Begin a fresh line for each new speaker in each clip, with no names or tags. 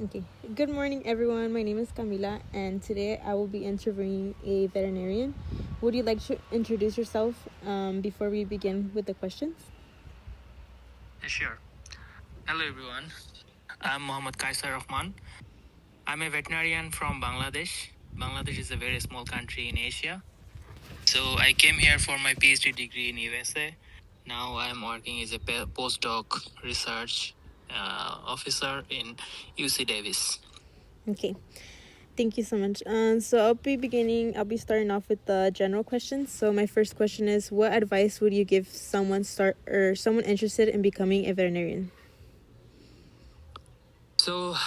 Okay. Good morning, everyone. My name is Camila, and today I will be interviewing a veterinarian. Would you like to introduce yourself before we begin with the questions?
Sure. Hello, everyone. I'm Mohammad Kaisar Rahman. I'm a veterinarian from Bangladesh. Bangladesh is a very small country in Asia. So I came here for my PhD degree in USA. Now I'm working as a postdoc research officer in UC Davis.
Okay. Thank you so much. So I'll be starting off with the general questions. So my first question is, what advice would you give someone interested in becoming a veterinarian?
So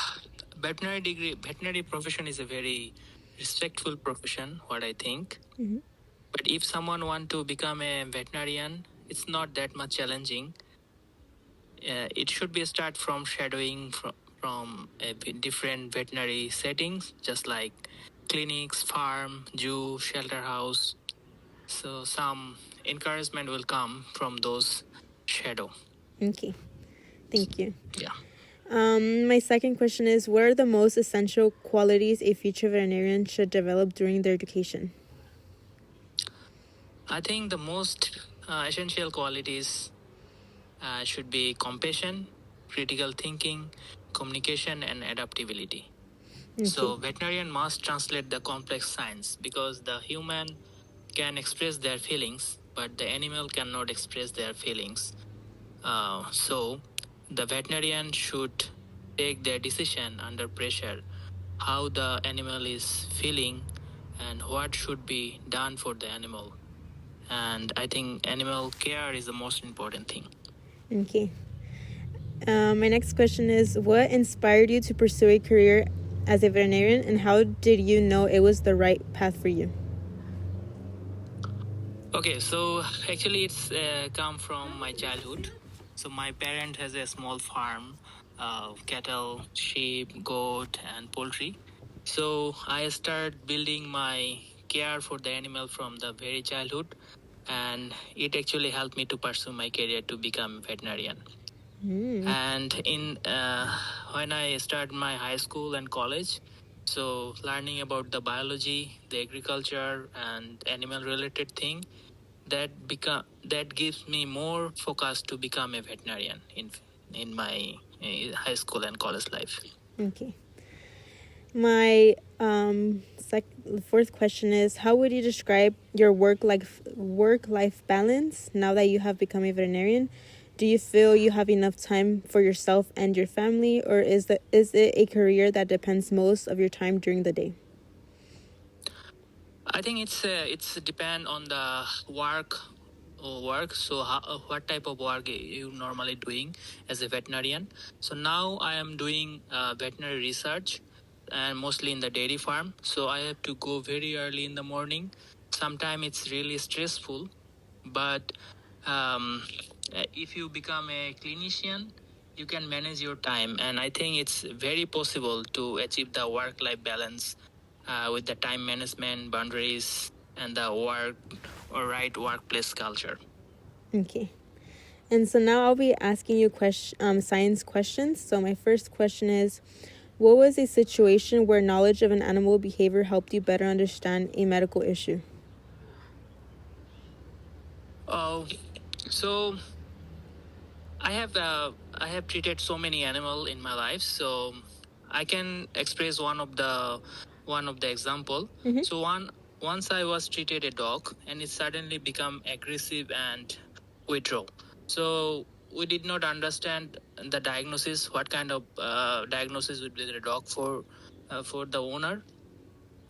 veterinary profession is a very respectful profession, what I think.
Mm-hmm.
But if someone want to become a veterinarian, it's not that much challenging. It should be a start from shadowing from different veterinary settings, just like clinics, farm, zoo, shelter house. So some encouragement will come from those shadow.
Okay. Thank you.
Yeah.
My second question is, what are the most essential qualities a future veterinarian should develop during their education?
I think the most essential qualities should be compassion, critical thinking, communication, and adaptability.
Okay.
So veterinarian must translate the complex science because the human can express their feelings, but the animal cannot express their feelings. So the veterinarian should take their decision under pressure, how the animal is feeling and what should be done for the animal. And I think animal care is the most important thing.
Okay. My next question is, what inspired you to pursue a career as a veterinarian, and how did you know it was the right path for you?
Okay, so actually it's come from my childhood. So my parent has a small farm, cattle, sheep, goat, and poultry. So I started building my care for the animal from the very childhood, and it actually helped me to pursue my career to become a veterinarian. And in when I started my high school and college, so learning about the biology, the agriculture, and animal related thing that gives me more focus to become a veterinarian in my high school and college life.
Okay. My fourth question is, how would you describe your work life balance now that you have become a veterinarian? Do you feel you have enough time for yourself and your family, or is it a career that depends most of your time during the day?
I think it's depend on the work. So what type of work you normally doing as a veterinarian? So now I am doing veterinary research and mostly in the dairy farm. So I have to go very early in the morning. Sometimes it's really stressful, but um, if you become a clinician, you can manage your time, and I think it's very possible to achieve the work-life balance with the time management, boundaries, and the work or right workplace culture.
Okay. And so now I'll be asking you science questions. So my first question is, what was a situation where knowledge of an animal behavior helped you better understand a medical issue?
Oh, so I have treated so many animal in my life, so I can express one of the example.
Mm-hmm.
So once I was treated a dog and it suddenly become aggressive and withdraw. So we did not understand the diagnosis, what kind of diagnosis would be the dog for the owner,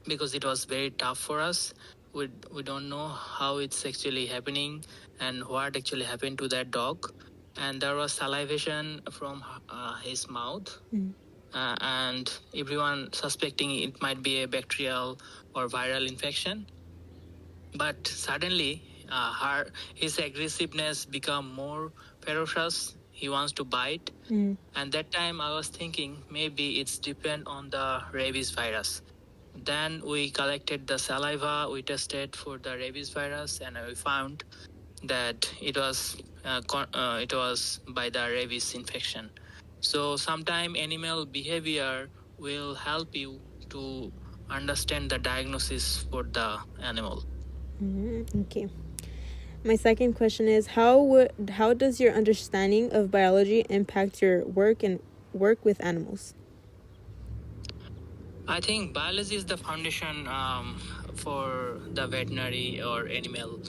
because it was very tough for us. We don't know how it's actually happening and what actually happened to that dog. And there was salivation from his mouth. And everyone suspecting it might be a bacterial or viral infection. But suddenly, his aggressiveness become more ferocious. He wants to bite. And that time I was thinking maybe it's depend on the rabies virus. Then we collected the saliva, we tested for the rabies virus, and we found that it was by the rabies infection. So sometime animal behavior will help you to understand the diagnosis for the animal.
Okay. My second question is how does your understanding of biology impact your work with animals?
I think biology is the foundation for the veterinary or animal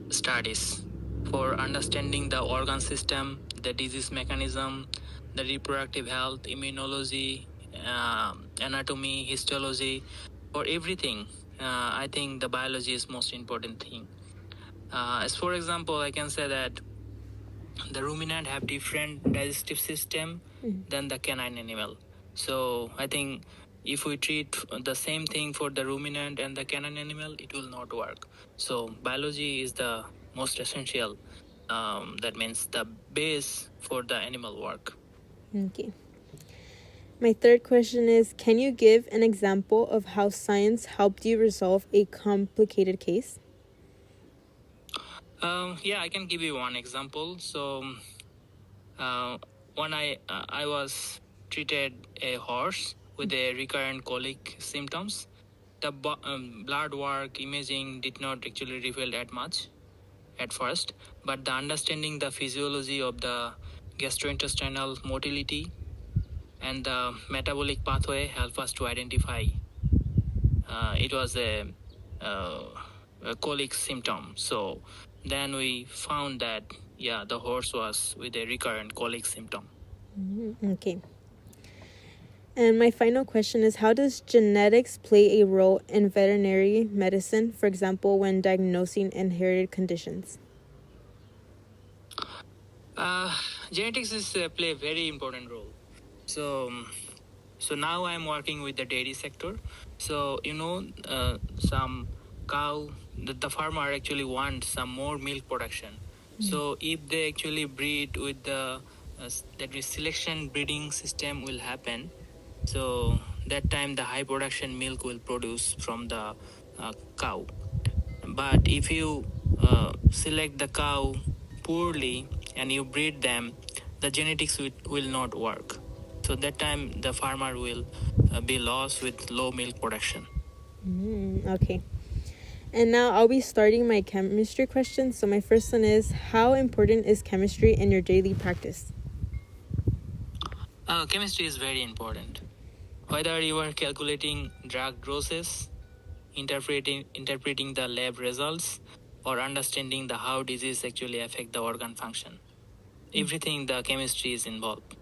studies, for understanding the organ system, the disease mechanism, the reproductive health, immunology, anatomy, histology, for everything. I think the biology is most important thing. As for example, I can say that the ruminant have different digestive system than the canine animal. So I think if we treat the same thing for the ruminant and the canine animal, it will not work. So biology is the most essential. That means the base for the animal work.
Okay. My third question is can you give an example of how science helped you resolve a complicated case?
Yeah, I can give you one example. So uh, when I was treated a horse with a recurrent colic symptoms, the blood work imaging did not actually reveal that much at first, but the understanding the physiology of the gastrointestinal motility and the metabolic pathway help us to identify it was uh, a colic symptom. So then we found that yeah, the horse was with a recurrent colic symptom.
Okay. And my final question is how does genetics play a role in veterinary medicine, for example, when diagnosing inherited conditions?
Uh, Genetics is play a very important role. So so now I'm working with the dairy sector. So some cow the farmer actually wants some more milk production. So if they actually breed with the that means selection breeding system will happen. So that time the high production milk will produce from the cow. But if you select the cow poorly and you breed them, the genetics will not work. So that time the farmer will be lost with low milk production.
Okay. And now I'll be starting my chemistry questions. So my first one is how important is chemistry in your daily practice?
Chemistry is very important. Whether you are calculating drug doses, interpreting the lab results, or understanding the how disease actually affect the organ function, everything the chemistry is involved.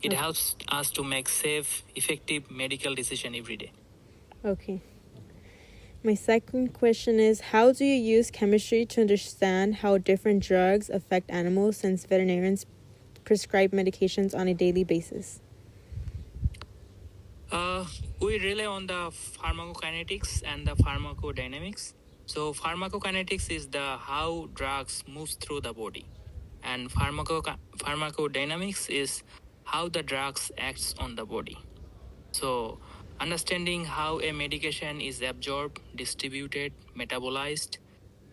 It
Okay.
helps us to make safe, effective medical decision every day.
Okay. My second question is how do you use chemistry to understand how different drugs affect animals since veterinarians prescribe medications on a daily basis?
Uh, we rely on the pharmacokinetics and the pharmacodynamics. So pharmacokinetics is the how drugs moves through the body, and pharmacodynamics is how the drugs acts on the body. So understanding how a medication is absorbed, distributed, metabolized,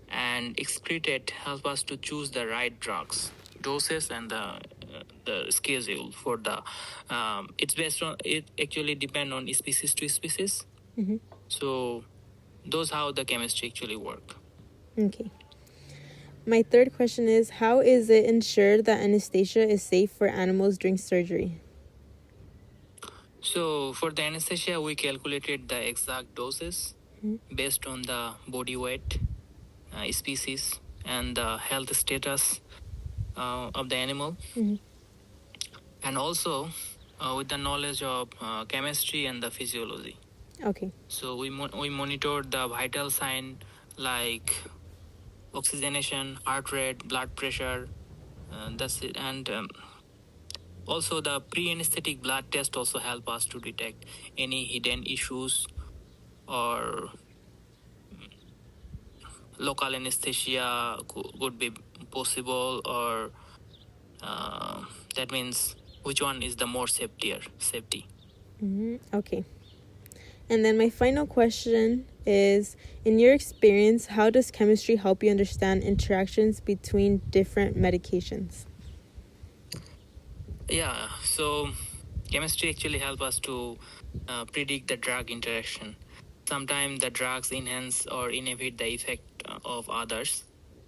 and excreted help us to choose the right drugs, doses, and the schedule for the. It's based on it. Actually, depend on species to species.
Mm-hmm.
So those how the chemistry actually work.
Okay. My third question is how is it ensured that anesthesia is safe for animals during surgery?
So for the anesthesia, we calculated the exact doses based on the body weight, species, and the health status of the animal,
Mm-hmm.
and also with the knowledge of chemistry and the physiology.
Okay.
So we monitor the vital sign like oxygenation, heart rate, blood pressure. That's it. And also the pre-anesthetic blood test also help us to detect any hidden issues or local anesthesia could be possible, or that means which one is the more safety.
Mm-hmm. Okay. And then my final question is in your experience, how does chemistry help you understand interactions between different medications?
Yeah, so chemistry actually help us to predict the drug interaction. Sometimes the drugs enhance or inhibit the effect of others.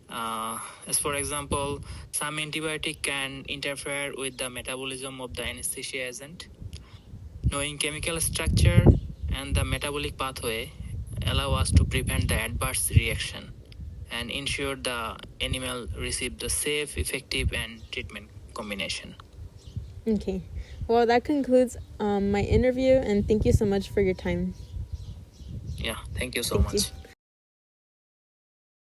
As for example, some antibiotic can interfere with the metabolism of the anesthesia agent. Knowing chemical structure and the metabolic pathway allow us to prevent the adverse reaction and ensure the animal receive the safe, effective, and treatment combination.
Okay. Well, that concludes my interview, and thank you so much for your time.
Yeah, thank you so
Thank you.
much.